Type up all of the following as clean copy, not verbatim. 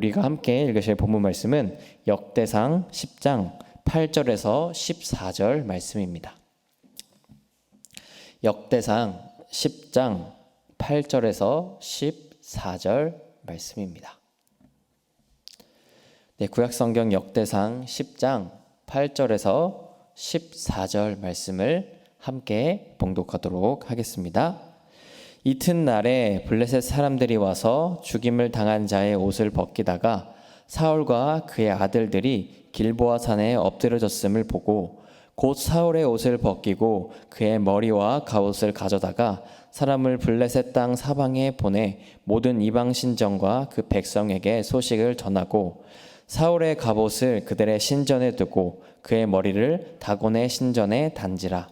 우리가 함께 읽으실 본문 말씀은 역대상 10장 8절에서 14절 말씀입니다. 역대상 10장 8절에서 14절 말씀입니다. 네, 구약성경 역대상 10장 8절에서 14절 말씀을 함께 봉독하도록 하겠습니다. 이튿날에 블레셋 사람들이 와서 죽임을 당한 자의 옷을 벗기다가 사울과 그의 아들들이 길보아 산에 엎드려졌음을 보고 곧 사울의 옷을 벗기고 그의 머리와 갑옷을 가져다가 사람을 블레셋 땅 사방에 보내 모든 이방 신정과 그 백성에게 소식을 전하고 사울의 갑옷을 그들의 신전에 두고 그의 머리를 다곤의 신전에 단지라.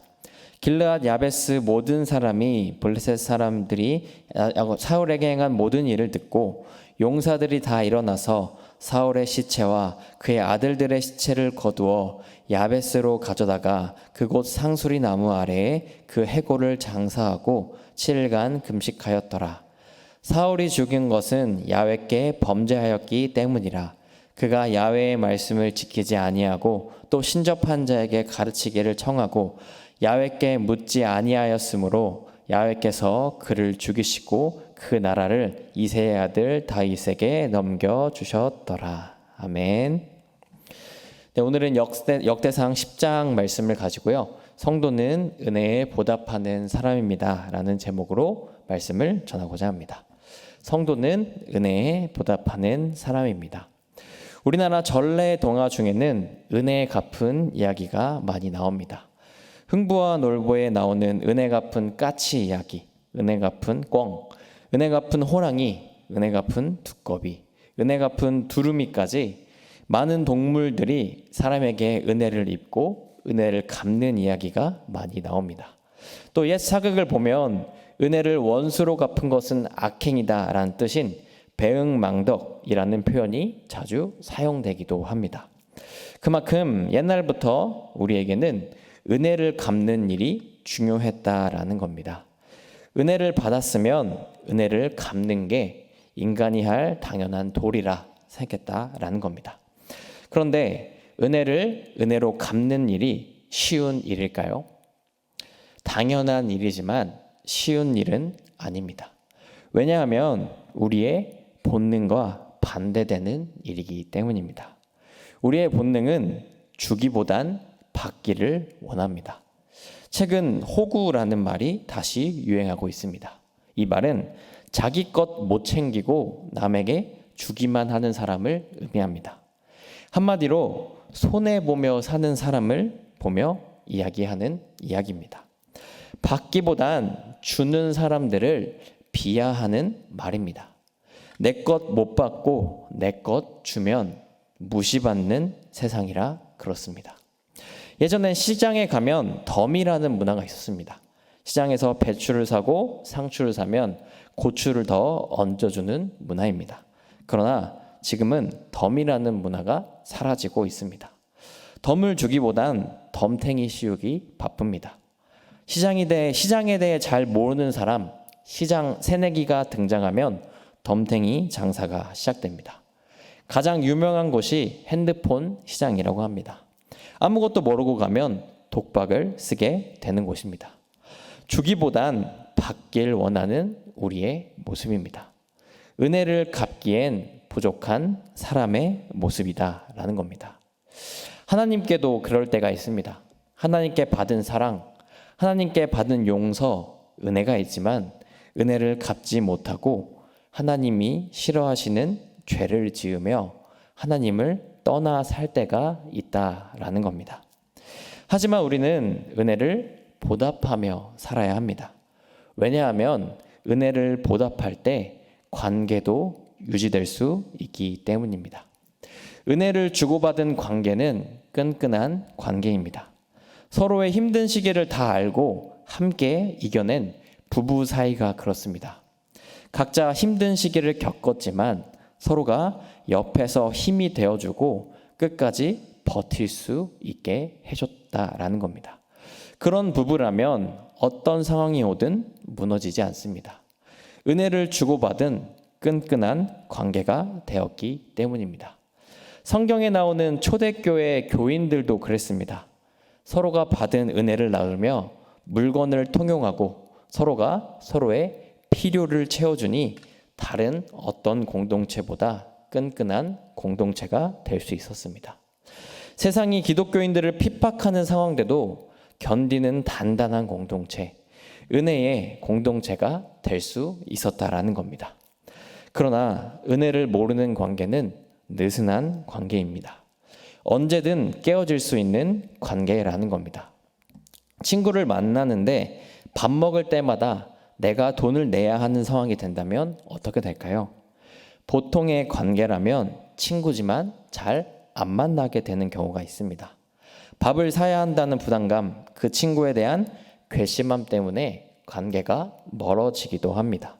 길르앗 야베스 모든 사람이 블레셋 사람들이 사울에게 행한 모든 일을 듣고 용사들이 다 일어나서 사울의 시체와 그의 아들들의 시체를 거두어 야베스로 가져다가 그곳 상수리 나무 아래에 그 해골을 장사하고 7일간 금식하였더라. 사울이 죽인 것은 야훼께 범죄하였기 때문이라. 그가 야훼의 말씀을 지키지 아니하고 또 신접한 자에게 가르치기를 청하고 야훼께 묻지 아니하였으므로 야훼께서 그를 죽이시고 그 나라를 이새의 아들 다윗에게 넘겨주셨더라. 아멘. 네, 오늘은 역대상 10장 말씀을 가지고요. 성도는 은혜에 보답하는 사람입니다 라는 제목으로 말씀을 전하고자 합니다. 성도는 은혜에 보답하는 사람입니다. 우리나라 전래 동화 중에는 은혜 갚은 이야기가 많이 나옵니다. 흥부와 놀보에 나오는 은혜 갚은 까치 이야기, 은혜 갚은 꿩, 은혜 갚은 호랑이, 은혜 갚은 두꺼비, 은혜 갚은 두루미까지 많은 동물들이 사람에게 은혜를 입고 은혜를 갚는 이야기가 많이 나옵니다. 또 옛 사극을 보면 은혜를 원수로 갚은 것은 악행이다 라는 뜻인 배응망덕이라는 표현이 자주 사용되기도 합니다. 그만큼 옛날부터 우리에게는 은혜를 갚는 일이 중요했다라는 겁니다. 은혜를 받았으면 은혜를 갚는 게 인간이 할 당연한 도리라 생각했다라는 겁니다. 그런데 은혜로 갚는 일이 쉬운 일일까요? 당연한 일이지만 쉬운 일은 아닙니다. 왜냐하면 우리의 본능과 반대되는 일이기 때문입니다. 우리의 본능은 주기보단 받기를 원합니다. 최근 호구라는 말이 다시 유행하고 있습니다. 이 말은 자기 것 못 챙기고 남에게 주기만 하는 사람을 의미합니다. 한마디로 손해보며 사는 사람을 보며 이야기하는 이야기입니다. 받기보단 주는 사람들을 비하하는 말입니다. 내 것 못 받고 내 것 주면 무시받는 세상이라 그렇습니다. 예전엔 시장에 가면 덤이라는 문화가 있었습니다. 시장에서 배추를 사고 상추를 사면 고추를 더 얹어주는 문화입니다. 그러나 지금은 덤이라는 문화가 사라지고 있습니다. 덤을 주기보단 덤탱이 씌우기 바쁩니다. 시장에 대해 잘 모르는 사람, 시장 새내기가 등장하면 덤탱이 장사가 시작됩니다. 가장 유명한 곳이 핸드폰 시장이라고 합니다. 아무것도 모르고 가면 독박을 쓰게 되는 곳입니다. 주기보단 받길 원하는 우리의 모습입니다. 은혜를 갚기엔 부족한 사람의 모습이다라는 겁니다. 하나님께도 그럴 때가 있습니다. 하나님께 받은 사랑, 하나님께 받은 용서, 은혜가 있지만 은혜를 갚지 못하고 하나님이 싫어하시는 죄를 지으며 하나님을 떠나 살 때가 있다라는 겁니다. 하지만 우리는 은혜를 보답하며 살아야 합니다. 왜냐하면 은혜를 보답할 때 관계도 유지될 수 있기 때문입니다. 은혜를 주고받은 관계는 끈끈한 관계입니다. 서로의 힘든 시기를 다 알고 함께 이겨낸 부부 사이가 그렇습니다. 각자 힘든 시기를 겪었지만 서로가 옆에서 힘이 되어주고 끝까지 버틸 수 있게 해줬다라는 겁니다. 그런 부부라면 어떤 상황이 오든 무너지지 않습니다. 은혜를 주고받은 끈끈한 관계가 되었기 때문입니다. 성경에 나오는 초대교회 교인들도 그랬습니다. 서로가 받은 은혜를 나누며 물건을 통용하고 서로가 서로의 필요를 채워주니 다른 어떤 공동체보다 끈끈한 공동체가 될 수 있었습니다. 세상이 기독교인들을 핍박하는 상황대도 견디는 단단한 공동체, 은혜의 공동체가 될 수 있었다라는 겁니다. 그러나 은혜를 모르는 관계는 느슨한 관계입니다. 언제든 깨어질 수 있는 관계라는 겁니다. 친구를 만나는데 밥 먹을 때마다 내가 돈을 내야 하는 상황이 된다면 어떻게 될까요? 보통의 관계라면 친구지만 잘 안 만나게 되는 경우가 있습니다. 밥을 사야 한다는 부담감, 그 친구에 대한 괘씸함 때문에 관계가 멀어지기도 합니다.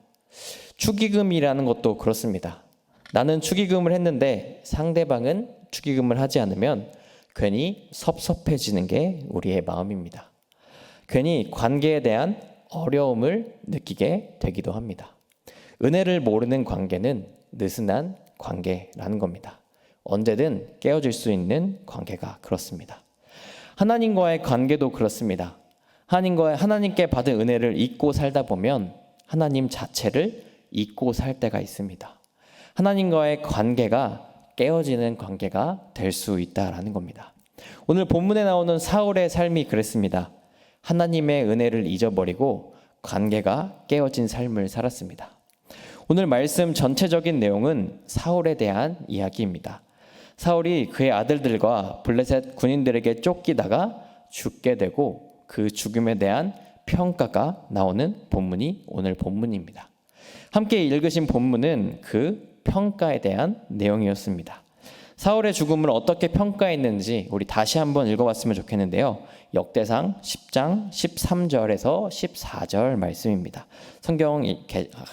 축의금이라는 것도 그렇습니다. 나는 축의금을 했는데 상대방은 축의금을 하지 않으면 괜히 섭섭해지는 게 우리의 마음입니다. 괜히 관계에 대한 어려움을 느끼게 되기도 합니다. 은혜를 모르는 관계는 느슨한 관계라는 겁니다. 언제든 깨어질 수 있는 관계가 그렇습니다. 하나님과의 관계도 그렇습니다. 하나님께 받은 은혜를 잊고 살다 보면 하나님 자체를 잊고 살 때가 있습니다. 하나님과의 관계가 깨어지는 관계가 될 수 있다라는 겁니다. 오늘 본문에 나오는 사울의 삶이 그랬습니다. 하나님의 은혜를 잊어버리고 관계가 깨어진 삶을 살았습니다. 오늘 말씀 전체적인 내용은 사울에 대한 이야기입니다. 사울이 그의 아들들과 블레셋 군인들에게 쫓기다가 죽게 되고 그 죽음에 대한 평가가 나오는 본문이 오늘 본문입니다. 함께 읽으신 본문은 그 평가에 대한 내용이었습니다. 사울의 죽음을 어떻게 평가했는지 우리 다시 한번 읽어봤으면 좋겠는데요. 역대상 10장 13절에서 14절 말씀입니다. 성경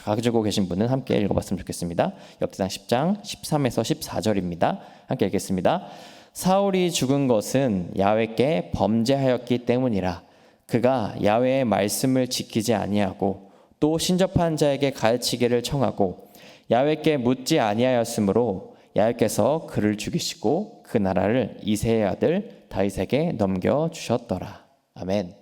가지고 계신 분은 함께 읽어봤으면 좋겠습니다. 역대상 10장 13에서 14절입니다. 함께 읽겠습니다. 사울이 죽은 것은 야훼께 범죄하였기 때문이라. 그가 야훼의 말씀을 지키지 아니하고 또 신접한 자에게 가르치기를 청하고 야훼께 묻지 아니하였으므로 야훼께서 그를 죽이시고 그 나라를 이새의 아들 다윗에게 넘겨주셨더라. 아멘.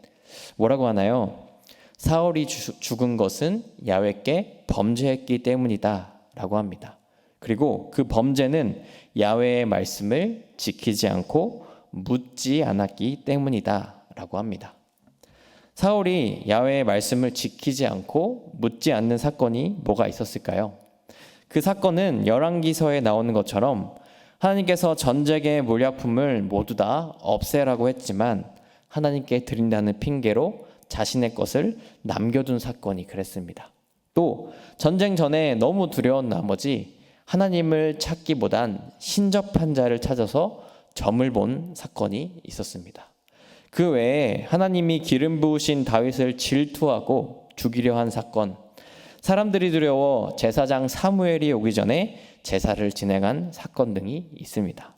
뭐라고 하나요? 사울이 죽은 것은 야훼께 범죄했기 때문이다 라고 합니다. 그리고 그 범죄는 야훼의 말씀을 지키지 않고 묻지 않았기 때문이다 라고 합니다. 사울이 야훼의 말씀을 지키지 않고 묻지 않는 사건이 뭐가 있었을까요? 그 사건은 열왕기서에 나오는 것처럼 하나님께서 전쟁의 몰약품을 모두 다 없애라고 했지만 하나님께 드린다는 핑계로 자신의 것을 남겨둔 사건이 그랬습니다. 또 전쟁 전에 너무 두려운 나머지 하나님을 찾기보단 신접한 자를 찾아서 점을 본 사건이 있었습니다. 그 외에 하나님이 기름 부으신 다윗을 질투하고 죽이려 한 사건, 사람들이 두려워 제사장 사무엘이 오기 전에 제사를 진행한 사건 등이 있습니다.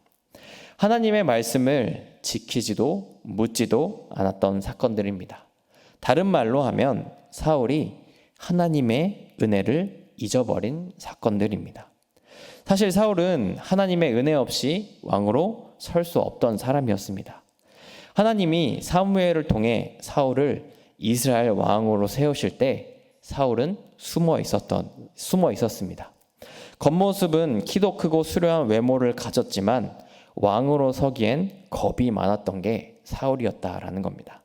하나님의 말씀을 지키지도 묻지도 않았던 사건들입니다. 다른 말로 하면 사울이 하나님의 은혜를 잊어버린 사건들입니다. 사실 사울은 하나님의 은혜 없이 왕으로 설 수 없던 사람이었습니다. 하나님이 사무엘을 통해 사울을 이스라엘 왕으로 세우실 때 사울은 숨어 있었습니다. 겉모습은 키도 크고 수려한 외모를 가졌지만 왕으로 서기엔 겁이 많았던 게 사울이었다라는 겁니다.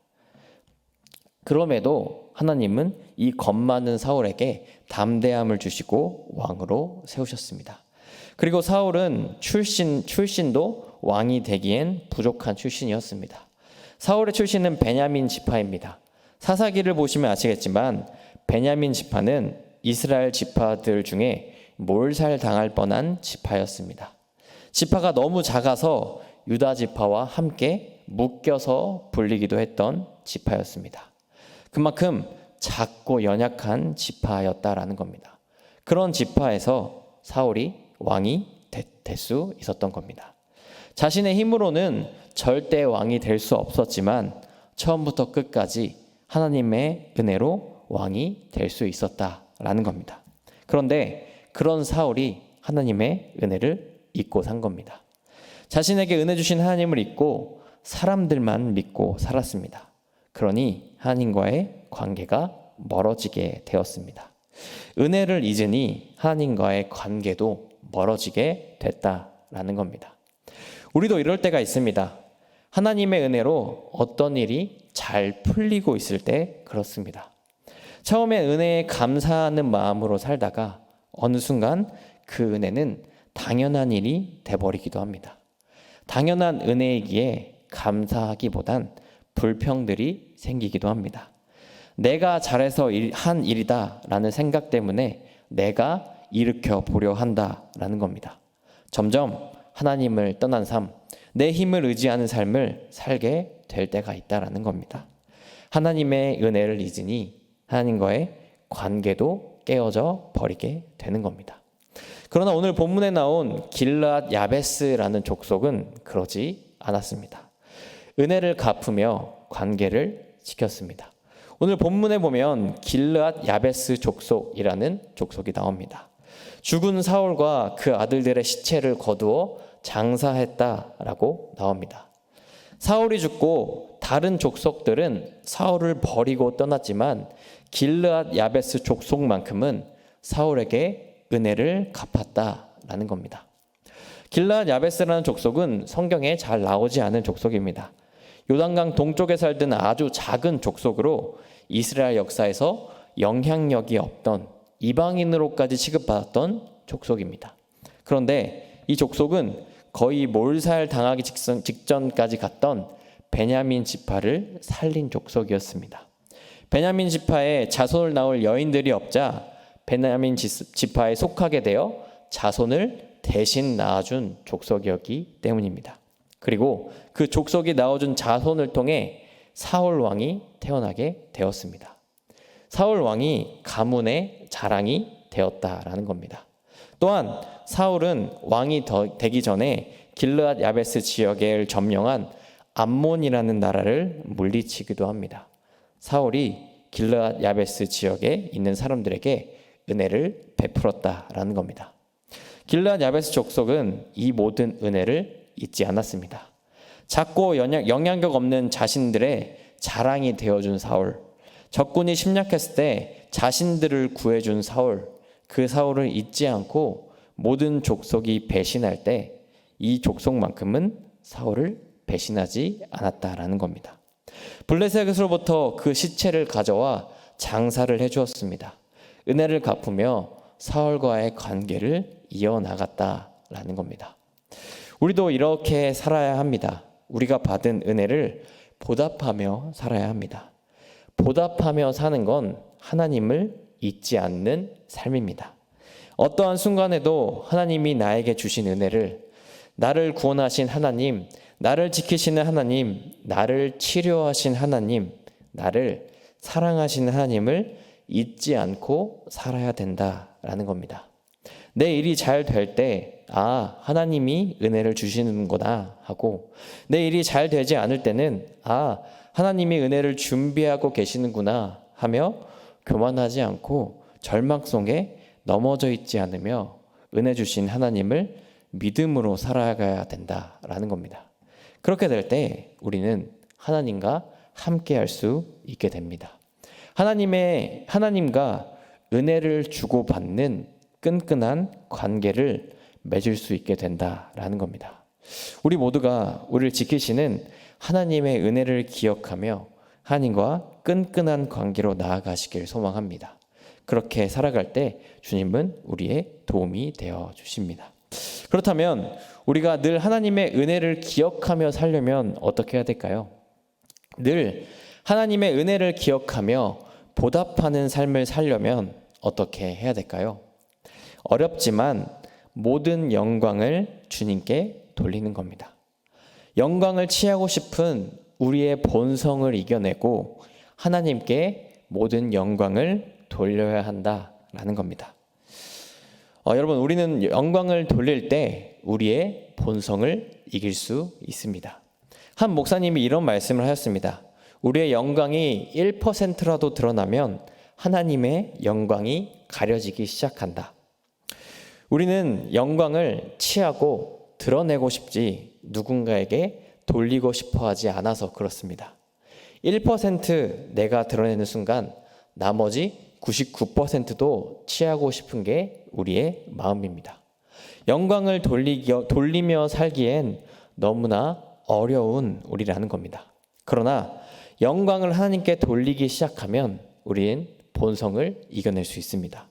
그럼에도 하나님은 이 겁 많은 사울에게 담대함을 주시고 왕으로 세우셨습니다. 그리고 사울은 출신도 왕이 되기엔 부족한 출신이었습니다. 사울의 출신은 베냐민 지파입니다. 사사기를 보시면 아시겠지만 베냐민 지파는 이스라엘 지파들 중에 몰살당할 뻔한 지파였습니다. 지파가 너무 작아서 유다 지파와 함께 묶여서 불리기도 했던 지파였습니다. 그만큼 작고 연약한 지파였다라는 겁니다. 그런 지파에서 사울이 왕이 될 수 있었던 겁니다. 자신의 힘으로는 절대 왕이 될 수 없었지만 처음부터 끝까지 하나님의 은혜로 왕이 될 수 있었다라는 겁니다. 그런데 그런 사울이 하나님의 은혜를 잊고 산 겁니다. 자신에게 은혜 주신 하나님을 잊고 사람들만 믿고 살았습니다. 그러니 하나님과의 관계가 멀어지게 되었습니다. 은혜를 잊으니 하나님과의 관계도 멀어지게 됐다라는 겁니다. 우리도 이럴 때가 있습니다. 하나님의 은혜로 어떤 일이 잘 풀리고 있을 때 그렇습니다. 처음에 은혜에 감사하는 마음으로 살다가 어느 순간 그 은혜는 당연한 일이 돼버리기도 합니다. 당연한 은혜이기에 감사하기보단 불평들이 생기기도 합니다. 내가 잘해서 한 일이다 라는 생각 때문에 내가 일으켜 보려 한다 라는 겁니다. 점점 하나님을 떠난 삶, 내 힘을 의지하는 삶을 살게 될 때가 있다라는 겁니다. 하나님의 은혜를 잊으니 하나님과의 관계도 깨어져 버리게 되는 겁니다. 그러나 오늘 본문에 나온 길르앗 야베스라는 족속은 그러지 않았습니다. 은혜를 갚으며 관계를 지켰습니다. 오늘 본문에 보면 길르앗 야베스 족속이라는 족속이 나옵니다. 죽은 사울과 그 아들들의 시체를 거두어 장사했다라고 나옵니다. 사울이 죽고 다른 족속들은 사울을 버리고 떠났지만 길르앗 야베스 족속만큼은 사울에게 은혜를 갚았다라는 겁니다. 길르앗 야베스라는 족속은 성경에 잘 나오지 않은 족속입니다. 요단강 동쪽에 살던 아주 작은 족속으로 이스라엘 역사에서 영향력이 없던 이방인으로까지 취급받았던 족속입니다. 그런데 이 족속은 거의 몰살당하기 직전까지 갔던 베냐민 지파를 살린 족속이었습니다. 베냐민 지파에 자손을 낳을 여인들이 없자 베냐민 지파에 속하게 되어 자손을 대신 낳아준 족속이었기 때문입니다. 그리고 그 족속이 낳아준 자손을 통해 사울 왕이 태어나게 되었습니다. 사울 왕이 가문의 자랑이 되었다라는 겁니다. 또한 사울은 왕이 되기 전에 길르앗 야베스 지역을 점령한 암몬이라는 나라를 물리치기도 합니다. 사울이 길르앗 야베스 지역에 있는 사람들에게 은혜를 베풀었다라는 겁니다. 길르앗 야베스 족속은 이 모든 은혜를 잊지 않았습니다. 작고 영향력 없는 자신들의 자랑이 되어준 사울, 적군이 침략했을 때 자신들을 구해준 사울, 그 사울을 잊지 않고 모든 족속이 배신할 때 이 족속만큼은 사울을 배신하지 않았다라는 겁니다. 블레셋으로부터 그 시체를 가져와 장사를 해주었습니다. 은혜를 갚으며 사울과의 관계를 이어나갔다라는 겁니다. 우리도 이렇게 살아야 합니다. 우리가 받은 은혜를 보답하며 살아야 합니다. 보답하며 사는 건 하나님을 잊지 않는 삶입니다. 어떠한 순간에도 하나님이 나에게 주신 은혜를, 나를 구원하신 하나님, 나를 지키시는 하나님, 나를 치료하신 하나님, 나를 사랑하시는 하나님을 잊지 않고 살아야 된다라는 겁니다. 내 일이 잘 될 때, 하나님이 은혜를 주시는구나 하고, 내 일이 잘 되지 않을 때는, 하나님이 은혜를 준비하고 계시는구나 하며 교만하지 않고 절망 속에 넘어져 있지 않으며 은혜 주신 하나님을 믿음으로 살아가야 된다라는 겁니다. 그렇게 될 때 우리는 하나님과 함께 할 수 있게 됩니다. 하나님과 은혜를 주고받는 끈끈한 관계를 맺을 수 있게 된다라는 겁니다. 우리 모두가 우리를 지키시는 하나님의 은혜를 기억하며 하나님과 끈끈한 관계로 나아가시길 소망합니다. 그렇게 살아갈 때 주님은 우리의 도움이 되어 주십니다. 그렇다면 우리가 늘 하나님의 은혜를 기억하며 살려면 어떻게 해야 될까요? 늘 하나님의 은혜를 기억하며 보답하는 삶을 살려면 어떻게 해야 될까요? 어렵지만 모든 영광을 주님께 돌리는 겁니다. 영광을 취하고 싶은 우리의 본성을 이겨내고 하나님께 모든 영광을 돌려야 한다라는 겁니다. 여러분, 우리는 영광을 돌릴 때 우리의 본성을 이길 수 있습니다. 한 목사님이 이런 말씀을 하셨습니다. 우리의 영광이 1%라도 드러나면 하나님의 영광이 가려지기 시작한다. 우리는 영광을 취하고 드러내고 싶지 누군가에게 돌리고 싶어 하지 않아서 그렇습니다. 1% 내가 드러내는 순간 나머지 99%도 취하고 싶은 게 우리의 마음입니다. 영광을 돌리며 살기엔 너무나 어려운 우리라는 겁니다. 그러나 영광을 하나님께 돌리기 시작하면 우리는 본성을 이겨낼 수 있습니다.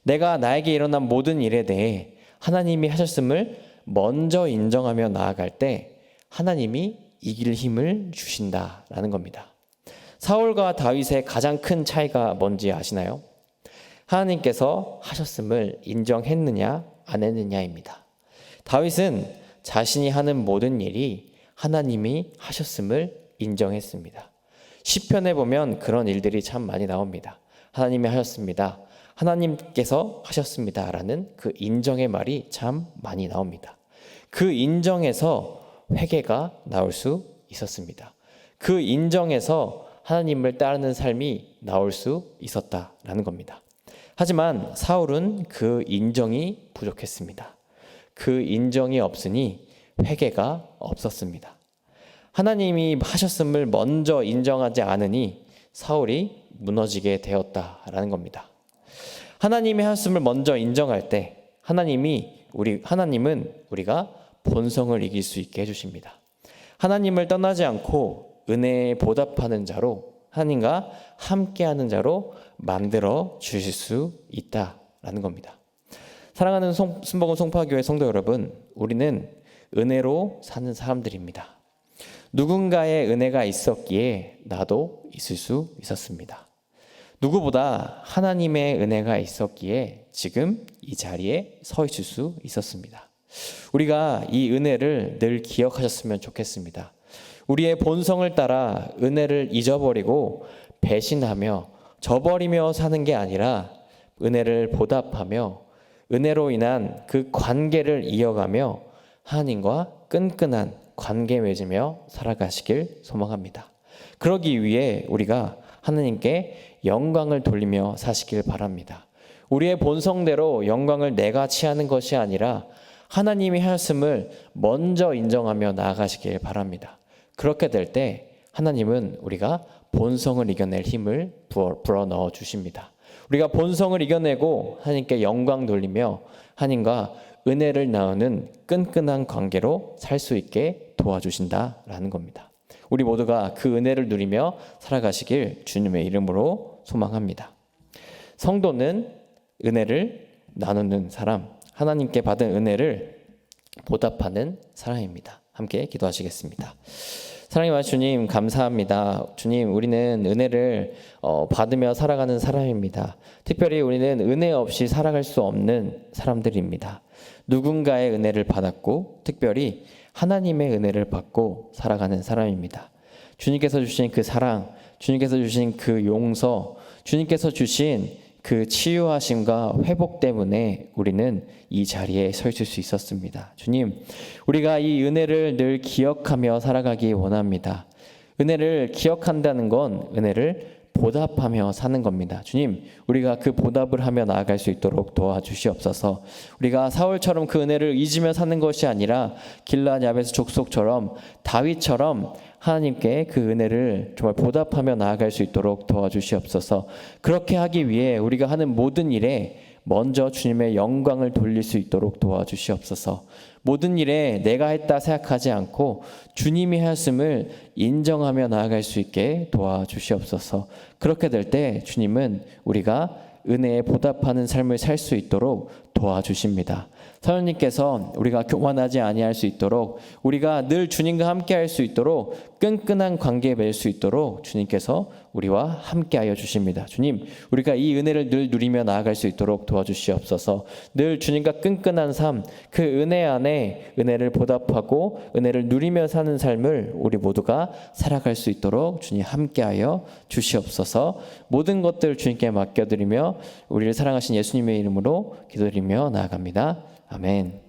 내가 나에게 일어난 모든 일에 대해 하나님이 하셨음을 먼저 인정하며 나아갈 때 하나님이 이길 힘을 주신다라는 겁니다. 사울과 다윗의 가장 큰 차이가 뭔지 아시나요? 하나님께서 하셨음을 인정했느냐 안 했느냐입니다. 다윗은 자신이 하는 모든 일이 하나님이 하셨음을 인정했습니다. 시편에 보면 그런 일들이 참 많이 나옵니다. 하나님이 하셨습니다. 하나님께서 하셨습니다. 라는 그 인정의 말이 참 많이 나옵니다. 그 인정에서 회개가 나올 수 있었습니다. 그 인정에서 하나님을 따르는 삶이 나올 수 있었다라는 겁니다. 하지만 사울은 그 인정이 부족했습니다. 그 인정이 없으니 회개가 없었습니다. 하나님이 하셨음을 먼저 인정하지 않으니 사울이 무너지게 되었다라는 겁니다. 하나님이 하셨음을 먼저 인정할 때 하나님은 우리가 본성을 이길 수 있게 해주십니다. 하나님을 떠나지 않고 은혜에 보답하는 자로 하나님과 함께하는 자로 만들어 주실 수 있다라는 겁니다. 사랑하는 순복음 송파교회 성도 여러분, 우리는 은혜로 사는 사람들입니다. 누군가의 은혜가 있었기에 나도 있을 수 있었습니다. 누구보다 하나님의 은혜가 있었기에 지금 이 자리에 서 있을 수 있었습니다. 우리가 이 은혜를 늘 기억하셨으면 좋겠습니다. 우리의 본성을 따라 은혜를 잊어버리고 배신하며 저버리며 사는 게 아니라 은혜를 보답하며 은혜로 인한 그 관계를 이어가며 하나님과 끈끈한 관계 맺으며 살아가시길 소망합니다. 그러기 위해 우리가 하나님께 영광을 돌리며 사시길 바랍니다. 우리의 본성대로 영광을 내가 취하는 것이 아니라 하나님이 하셨음을 먼저 인정하며 나아가시길 바랍니다. 그렇게 될 때 하나님은 우리가 본성을 이겨낼 힘을 불어넣어 주십니다. 우리가 본성을 이겨내고 하나님께 영광 돌리며 하나님과 은혜를 나누는 끈끈한 관계로 살 수 있게 도와주신다라는 겁니다. 우리 모두가 그 은혜를 누리며 살아가시길 주님의 이름으로 소망합니다. 성도는 은혜를 나누는 사람, 하나님께 받은 은혜를 보답하는 사람입니다. 함께 기도하시겠습니다. 사랑의 많으신 주님, 감사합니다. 주님, 우리는 은혜를 받으며 살아가는 사람입니다. 특별히 우리는 은혜 없이 살아갈 수 없는 사람들입니다. 누군가의 은혜를 받았고 특별히 하나님의 은혜를 받고 살아가는 사람입니다. 주님께서 주신 그 사랑, 주님께서 주신 그 용서, 주님께서 주신 그 치유하심과 회복 때문에 우리는 이 자리에 서 있을 수 있었습니다. 주님, 우리가 이 은혜를 늘 기억하며 살아가기 원합니다. 은혜를 기억한다는 건 은혜를 보답하며 사는 겁니다. 주님, 우리가 그 보답을 하며 나아갈 수 있도록 도와주시옵소서. 우리가 사울처럼 그 은혜를 잊으며 사는 것이 아니라 길르앗 야베스 족속처럼 다윗처럼 하나님께 그 은혜를 정말 보답하며 나아갈 수 있도록 도와주시옵소서. 그렇게 하기 위해 우리가 하는 모든 일에 먼저 주님의 영광을 돌릴 수 있도록 도와주시옵소서. 모든 일에 내가 했다 생각하지 않고 주님이 하셨음을 인정하며 나아갈 수 있게 도와주시옵소서. 그렇게 될 때 주님은 우리가 은혜에 보답하는 삶을 살 수 있도록 도와주십니다. 사모님께서 우리가 교만하지 아니할 수 있도록, 우리가 늘 주님과 함께할 수 있도록, 끈끈한 관계에 맺을 수 있도록 주님께서 우리와 함께하여 주십니다. 주님, 우리가 이 은혜를 늘 누리며 나아갈 수 있도록 도와주시옵소서. 늘 주님과 끈끈한 삶, 그 은혜 안에 은혜를 보답하고 은혜를 누리며 사는 삶을 우리 모두가 살아갈 수 있도록 주님 함께하여 주시옵소서. 모든 것들 주님께 맡겨드리며 우리를 사랑하신 예수님의 이름으로 기도드리며 나아갑니다. 아멘.